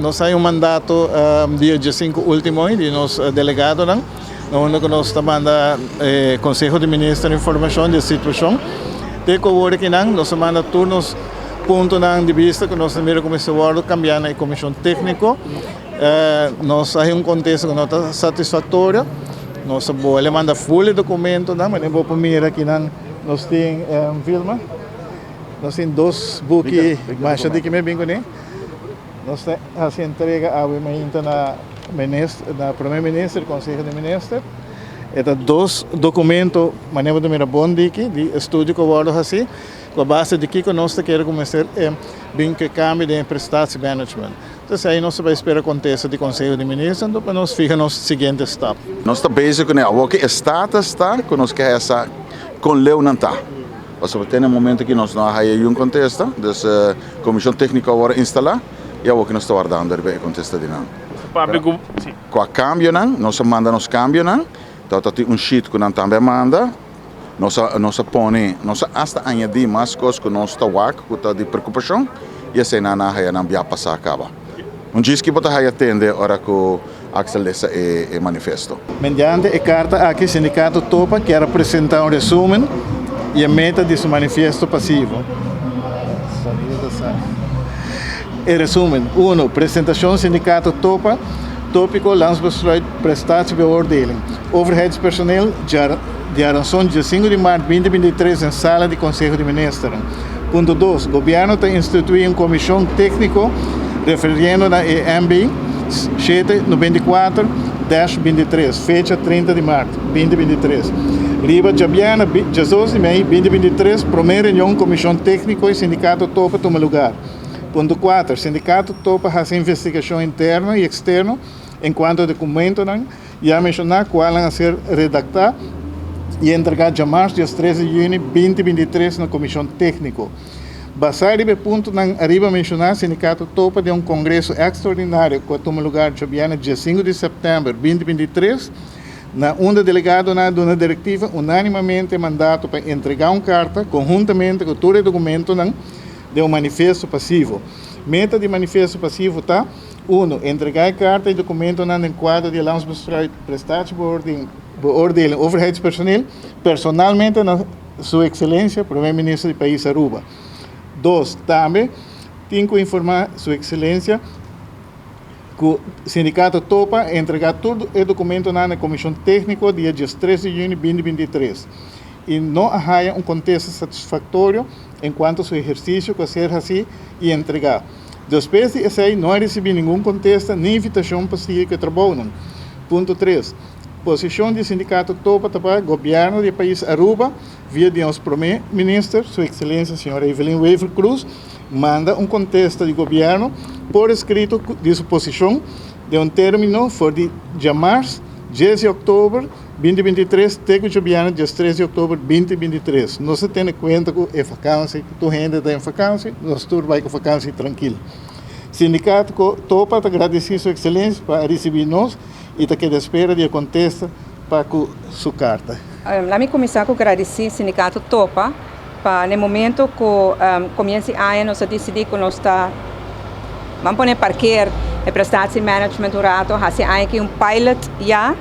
nós temos mandato dia 5 último de nosso delegado, onde nós estamos Conselho de Ministros de Informação de situação. De que que nós manda turnos ponto de vista que nós também começamos a cambiar na comissão técnica. Nós temos contexto que não está satisfatório. Nós vamos mandar full documento, mas não vou mirar aqui nós temos Vilma. Nós temos 2 buques, mas já que me bem com ele. Nós temos entrega a na primeiro-ministro, Conselho de Ministros. Estes 2 documentos, maneira de mirar bom de estudo que eu vou fazer, com a base de que nós queremos começar bem que cambie de prestação management. Então, aí nós vamos esperar aconteça do Conselho de Ministros, então nós ficamos no seguinte step. Nós estamos basic com o que Estado está, que nós queremos essa com leu não está. Mas tem um momento que nós não há um contexto, então a comissão técnica agora instalar e é o que nós estamos guardando para o contexto de não. Com a cambio não, nós mandamos cambio não. Então, tem sheet que nós também manda, nós põe, nós hasta añadir mais coisas que nós está que está de preocupação, e assim não vai passar acaba. Diz que você vai atender a hora que o Axel lessa e manifesto. Mediante a carta aqui, o sindicato topa quer apresentar resumo e a meta desse manifesto passivo. E resumo: 1. Apresentação do sindicato topa. Tópico landsbesluit prestatie beoordeling. Overheidspersoneel de arranção de 5 de março de 2023 em sala de Conselho de Ministros. Ponto 2. Governo tem instituído uma comissão técnica referindo na EMB 794-23, fecha 30 de março de 2023. Riba Jabiana, 16 de maio de 2023, primeira reunião comissão técnica e sindicato topa toma lugar. Ponto 4. Sindicato topa fazer investigação interna e externa enquanto ao documento já mencionar qual vai ser redactado e entregar de março, dia 13 de junho de 2023 na comissão técnica. Basado no ponto arriba mencionar, o sindicato topa de um congresso extraordinário que toma lugar dia 5 de setembro de 2023, onde delegado na diretiva unanimemente mandato para entregar uma carta conjuntamente com todo o documento de um manifesto passivo. Meta de manifesto passivo está: 1. Entregar a carta e documento no quadro de landsbesluit prestatie beoordeling overheidspersoneel personalmente na Sua Excelência, Primeiro-Ministro do país Aruba. 2. Também tem que informar Sua Excelência que o sindicato topa entregar todo o documento na comissão técnica dia 13 de junho de 2023 e não há contexto satisfatório enquanto ao seu exercício que ser assim e entregar. Depois de esse não recebi nenhum contexto nem invitação para seguir que trabalham. Ponto 3. Posição do sindicato topa para o governo do país Aruba, via de nosso primeiro-ministro, Sua Excelência, Sra. Evelyn Wever Cruz, manda um contexto de governo por escrito de sua posição de um término for de março, 10 de outubro 2023, até o governo dia 13 de outubro 2023. Não se tem em conta que é vacância, que tu rende está em vacância, nós todos vai com vacância tranquilo. Sindicato topa para agradecer Sua Excelência para receber nós e está aqui à espera de contexto para sua carta. Lá me começar a agradecer o sindicato topa para no momento que começa a ano nós decidir que nós está vamos pôr parquear e prestatie management urato assim aí que pilot já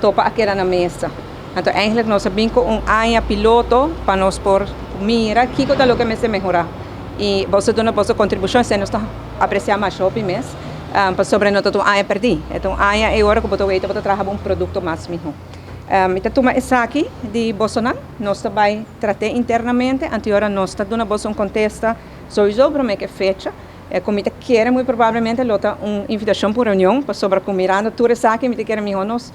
topa aqui na mesa. Então eigenlijk nós bem com ano piloto para nós por mira que está lo que me se melhorar e você dona vossa contribuição se nós está apreciar mais shopping mês para sobre nós todo ano perdi. Então ano é hora que botou para trabalhar um produto mais melhor. Então, toma essa aqui de Bolsonaro, nós também tratar internamente, anterior nós está dando um contexto sowieso para que fecha, a comida quer muito provavelmente lota uma invitação para reunião para sobre como mirando tudo isso aqui, me quer nós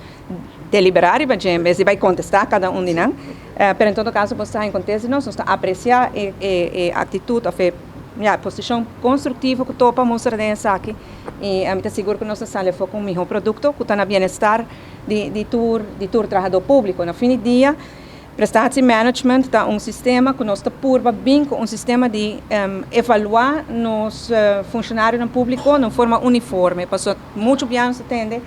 deliberar e vai contestar cada um de nós, mas em todo caso você está em contexto nós está apreciar a atitude a posição construtiva que topa mostrar dessa aqui e a mim seguro que nós estamos com um melhor produto que está na bem-estar de tour trabalhador público. No fim do dia, prestatie management está um sistema que nós está purba bem com um sistema de evaluar nos funcionários públicos de forma uniforme. Porque muito bem se entende,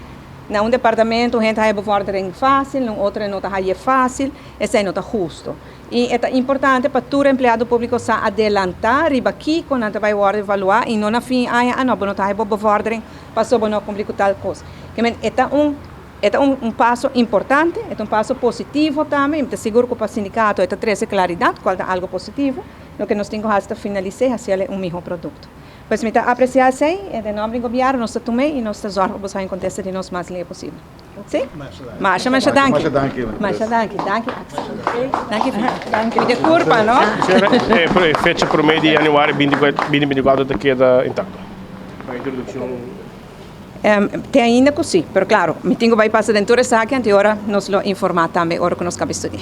em um departamento a gente tem bevordering fácil, em outro não está fácil, esse não está justo. E é importante para todo empregado público sa adelantar riba aqui quando vai evaluar e não na fim não não tá bevordering passou não cumprir tal coisa. Que é um passo importante, é um passo positivo também, é seguro que para o sindicato é traz claridade qual é algo positivo, no que nós temos hasta finalizar hacia um melhor produto. Pois me apreciar sei, é de nome do governo, nós também e nós zorgamos para que aconteça de nós mais leia possível. Sim? Masha, danke. Masha, danke. Danke. Mit der curva, no? Fecha por meio de januário 2024 da queda intacta. A introdução. Tem ainda così, però claro, mi tengo vai passare dentro sa che ante ora nos lo informata também, ora che nos capisco di.